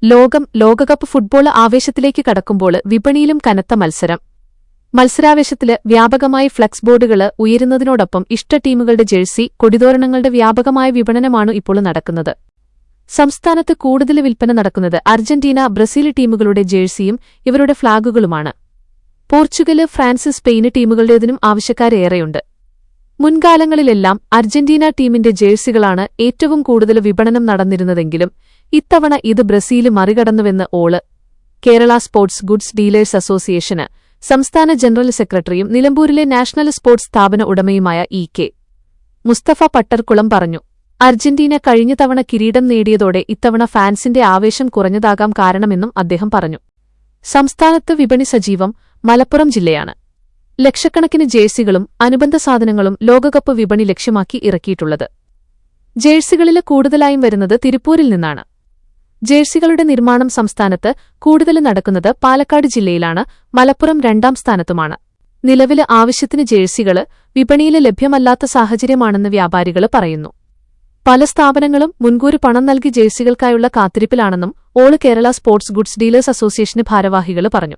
ലോകകപ്പ് ഫുട്ബോൾ ആവേശത്തിലേക്ക് കടക്കുമ്പോൾ വിപണിയിലും കനത്ത മത്സരാവേശത്തില് വ്യാപകമായി ഫ്ലക്സ് ബോർഡുകൾ ഉയരുന്നതിനോടൊപ്പം ഇഷ്ട ടീമുകളുടെ ജേഴ്സി കൊടിതോരണങ്ങളുടെ വ്യാപകമായ വിപണനമാണ് ഇപ്പോൾ നടക്കുന്നത്. സംസ്ഥാനത്ത് കൂടുതൽ വിൽപ്പന നടക്കുന്നത് അർജന്റീന, ബ്രസീൽ ടീമുകളുടെ ജേഴ്സിയും ഇവരുടെ ഫ്ളാഗുകളുമാണ്. പോർച്ചുഗല്, ഫ്രാൻസ്, സ്പെയിന് ടീമുകളുടേതിനും ആവശ്യക്കാരേറെയുണ്ട്. മുൻകാലങ്ങളിലെല്ലാം അർജന്റീന ടീമിന്റെ ജേഴ്സികളാണ് ഏറ്റവും കൂടുതൽ വിപണനം നടന്നിരുന്നതെങ്കിലും ഇത്തവണ ഇത് ബ്രസീല് മറികടന്നുവെന്ന് Kerala sports goods dealers association സംസ്ഥാന ജനറൽ സെക്രട്ടറിയും നിലമ്പൂരിലെ നാഷണൽ സ്പോർട്സ് സ്ഥാപന ഉടമയുമായ കെ. മുസ്തഫ പട്ടർകുളം പറഞ്ഞു. അർജന്റീന കഴിഞ്ഞ തവണ കിരീടം നേടിയതോടെ ഇത്തവണ ഫാൻസിന്റെ ആവേശം കുറഞ്ഞതാകാം കാരണമെന്നും അദ്ദേഹം പറഞ്ഞു. സംസ്ഥാനത്ത് വിപണി സജീവം മലപ്പുറം ജില്ലയാണ്. ലക്ഷക്കണക്കിന് ജേഴ്സികളും അനുബന്ധ സാധനങ്ങളും ലോകകപ്പ് വിപണി ലക്ഷ്യമാക്കി ഇറക്കിയിട്ടുള്ളത്. ജേഴ്സികളില് കൂടുതലായും വരുന്നത് തിരുപ്പൂരിൽ നിന്നാണ്. ജേഴ്സികളുടെ നിർമ്മാണം സംസ്ഥാനത്ത് കൂടുതൽ നടക്കുന്നത് പാലക്കാട് ജില്ലയിലാണ്. മലപ്പുറം രണ്ടാം സ്ഥാനത്തുമാണ്. നിലവില് ആവശ്യത്തിന് ജേഴ്സികള് വിപണിയില് ലഭ്യമല്ലാത്ത സാഹചര്യമാണെന്ന് വ്യാപാരികൾ പറയുന്നു. പല സ്ഥാപനങ്ങളും മുൻകൂർ പണം നൽകി ജേഴ്സികൾക്കായുള്ള കാത്തിരിപ്പിലാണെന്നും കേരള സ്പോർട്സ് ഗുഡ്സ് ഡീലേഴ്സ് അസോസിയേഷന് ഭാരവാഹികൾ പറഞ്ഞു.